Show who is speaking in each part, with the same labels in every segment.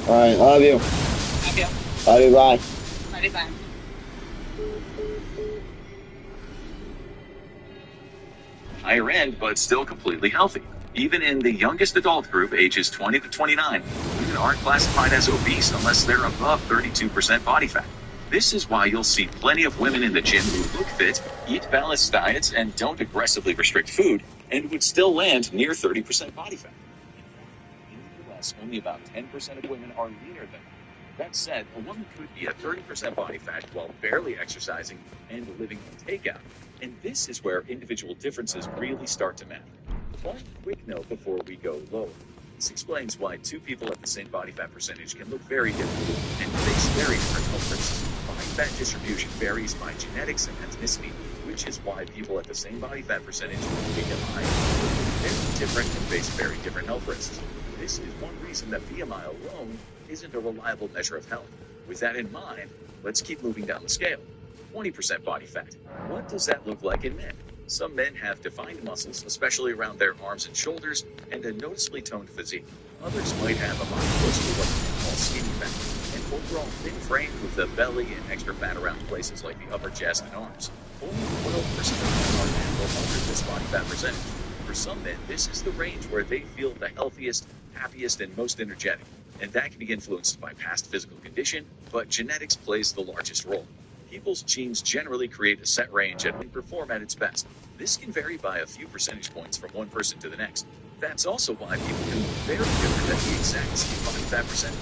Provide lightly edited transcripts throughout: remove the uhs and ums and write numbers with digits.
Speaker 1: All right, love you.
Speaker 2: Love you.
Speaker 1: Love you. Bye.
Speaker 2: Love you. Bye.
Speaker 3: Higher end, but still completely healthy. Even in the youngest adult group, ages 20 to 29, women aren't classified as obese unless they're above 32% body fat. This is why you'll see plenty of women in the gym who look fit, eat balanced diets, and don't aggressively restrict food, and would still land near 30% body fat. In the US, only about 10% of women are leaner than that. That said, a woman could be at 30% body fat while barely exercising and living on takeout. And this is where individual differences really start to matter. One quick note before we go lower. This explains why two people at the same body fat percentage can look very different and face very different health risks. Body fat distribution varies by genetics and ethnicity, which is why people at the same body fat percentage, BMI, look very different and face very different health risks. This is one reason that BMI alone isn't a reliable measure of health. With that in mind, let's keep moving down the scale. 20% body fat. What does that look like in men? Some men have defined muscles, especially around their arms and shoulders, and a noticeably toned physique. Others might have a body close to what we call skinny fat, an overall thin frame with a belly and extra fat around places like the upper chest and arms. Only 12% of men are at or under this body fat percentage. For some men, this is the range where they feel the healthiest, happiest, and most energetic, and that can be influenced by past physical condition, but genetics plays the largest role. People's genes generally create a set range and perform at its best. This can vary by a few percentage points from one person to the next. That's also why people can look very different at the exact same body fat percentage.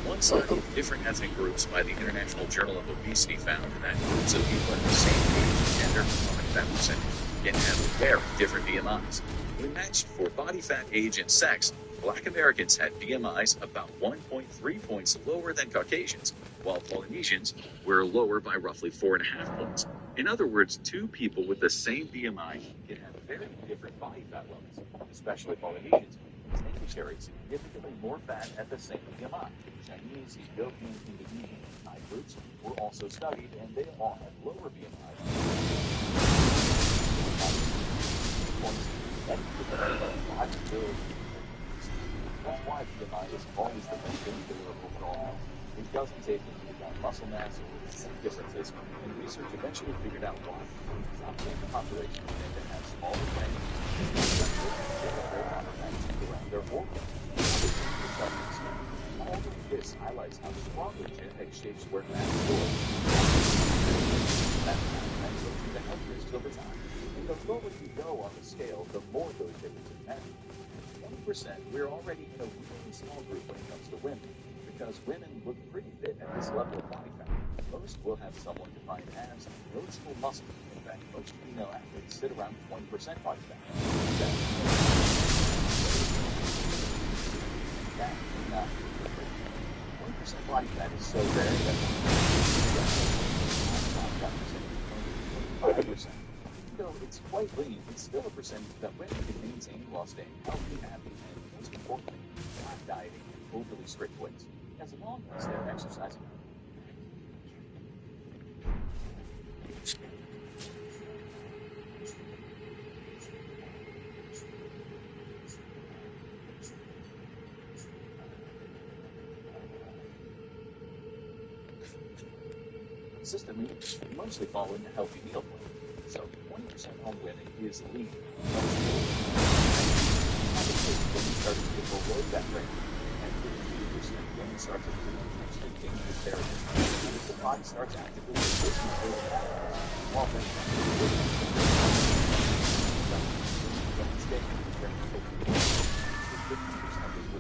Speaker 3: One study of different ethnic groups by the International Journal of Obesity found that groups of people at the same age and gender body fat percentage can have very different BMIs. When matched for body fat, age, and sex, Black Americans had BMIs about 1.3 points lower than Caucasians, while Polynesians were lower by roughly 4.5 points. In other words, two people with the same BMI can have very different body fat levels, especially Polynesians tend to carry significantly more fat at the same BMI. Chinese, Ethiopian, Indonesian, and Thai groups were also studied, and they all had lower BMIs. That's why BMI is always the best indicator of overall health. It doesn't take into account muscle mass or physique differences, and research eventually figured out why. Some human populations tend to have smaller brains, around their organs. All of this highlights how strongly genetics shapes where fat is stored. That translates into health risks over time. And the lower you go on the scale, the more those differences matter. 20%, we're already in a really small group when it comes to women, because women look pretty fit at this level of body fat. Most will have somewhat defined abs and noticeable muscle. In fact, most female athletes sit around 20% body fat. 20% body fat is so rare that 5%. Though it's quite lean, it's still a percentage that women can maintain while staying healthy, happy, and most importantly, not dieting in overly strict ways, as long as they're exercising. Consistently, mostly following a healthy meal plan. So 20% on women is lean. When you start to get below that range, and 50% women start to potentially dangerous territory. And if the body starts actively replacing those patterns, while then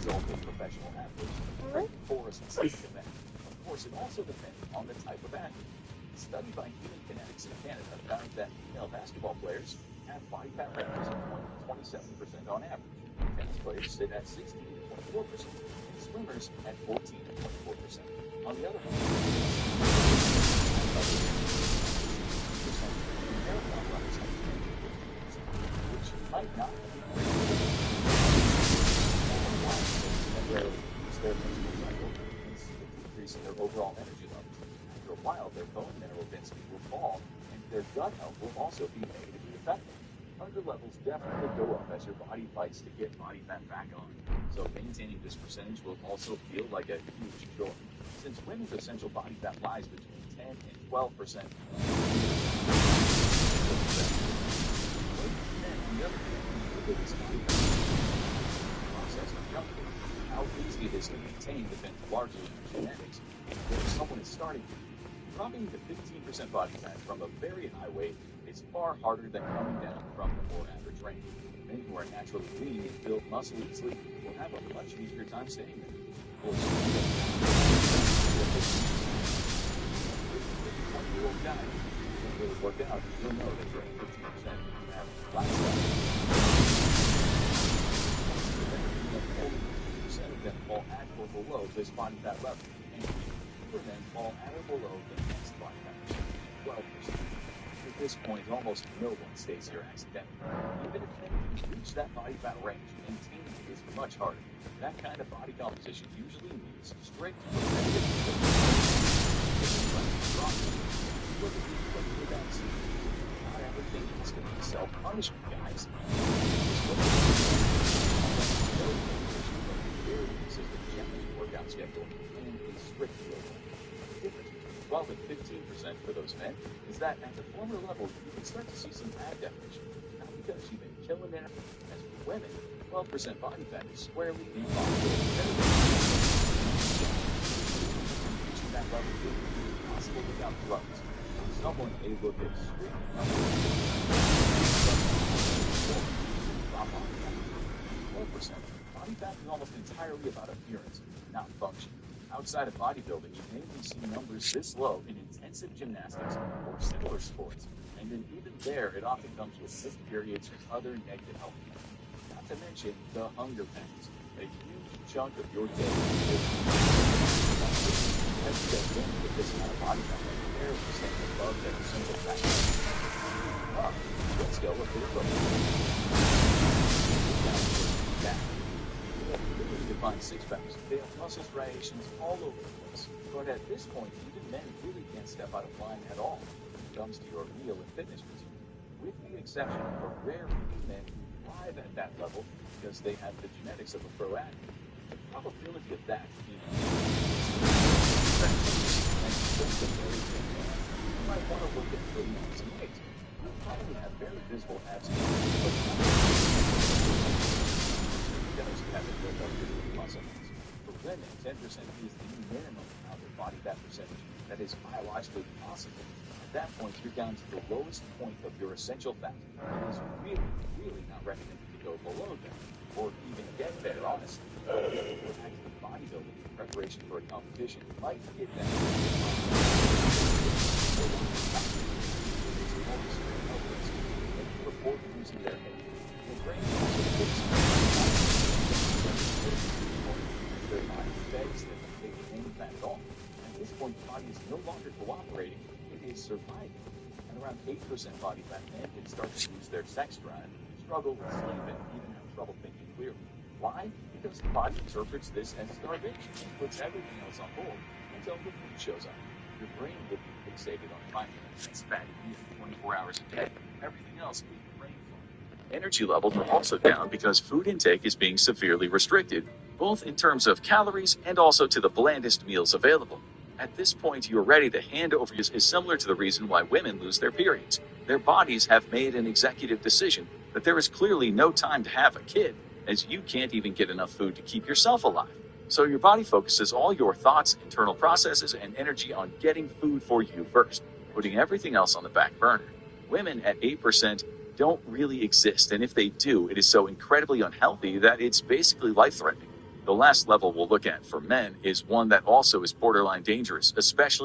Speaker 3: result of professional athletes training for a specific event. Of course, it also depends on the type of athlete. A study by Human Kinetics in Canada found that female basketball players have body fat ranges of 20 to 27% on average. Tennis players sit at 16 to 24%, and swimmers at 14 to 24%. On the other hand, marathon runners have 10 to 15%, which might not be great temporarily reduce their menstrual cycle and see a decrease in their overall energy levels. After a while, their bone mineral density will fall, and their gut health will also be negatively affected. hunger levels definitely go up as your body fights to get body fat back on. So maintaining this percentage will also feel like a huge chore, since women's essential body fat lies between 10 and 12%. Men, on the other hand, look at this body fat process of junk food. How easy it is to maintain depends largely on genetics and where someone is starting from. Dropping to 15% body fat from a very high weight is far harder than coming down from the more average range. Men who are naturally lean and build muscle easily will have a much easier time staying there. Of course, if you're a 20-year-old guy who don't really work out, you'll know that you're at 15% and you have flat stomach. Only 50% of them fall at or below this body fat level, and fewer men fall at or below the next body fat percentage, 12%. At this point, almost no one stays here accidentally. Even if men can reach that body fat range, maintaining it is much harder. That kind of body composition usually means strict repetitive Look at the vaccine. Not everything has to be self-punishment, guys. Very consistent challenging workout schedule and a strict program. The difference between 12 and 15% for those men is that at the former level, you can start to see some ab definition. Not because you've been killing it. As for women, 12% body fat is squarely in bodybuilding territory. Reaching that level is possible without drugs. Someone may look extremely healthy. 12%. Body fat is almost entirely about appearance, not function. Outside of bodybuilding, you mainly see numbers this low in intensive gymnastics or similar sports, and then even there, it often comes with missed periods and other negative health effects. Not to mention the hunger pangs, a huge chunk of your day. Every day, women with this amount of body fat are barely staying above their essential fat. Let's go a bit further. They have clearly defined six-packs. They have muscle striations all over the place. But at this point, even men really can't step out of line at all when it comes to your meal and fitness routine, with the exception of a rare few men who thrive at that level because they have the genetics of a pro athlete. The probability of that being and just a very thin man, you might want to look at putting on some weight. You'll probably have very visible abs, but because you haven't built up your muscle mass. For women, 10% is the minimum amount of body fat percentage that is biologically possible. At that point, you're down to the lowest point of your essential fat. It is really, really not recommended to go below that, or even get there, honestly. Active bodybuilding in preparation for a competition might get that. Before losing their head, the brain also takes their body begs them to take any fat at all. At this point, the body is no longer cooperating, it is surviving. And around 8% body fat men can start to lose their sex drive, struggle with sleep, and even have trouble thinking clearly. Why? Because the body interprets this as starvation and puts everything else on hold until the food shows up. Your brain will be fixated on finding that fatty meal 24 hours a day. Everything else being brain fog. Energy levels are also down because food intake is being severely restricted, both in terms of calories and also to the blandest meals available. At this point, you're ready to hand over. Is similar to the reason why women lose their periods. Their bodies have made an executive decision that there is clearly no time to have a kid, as you can't even get enough food to keep yourself alive. So your body focuses all your thoughts, internal processes, and energy on getting food for you first, putting everything else on the back burner. Women at 8% don't really exist, and if they do, it is so incredibly unhealthy that it's basically life-threatening. The last level we'll look at for men is one that also is borderline dangerous, especially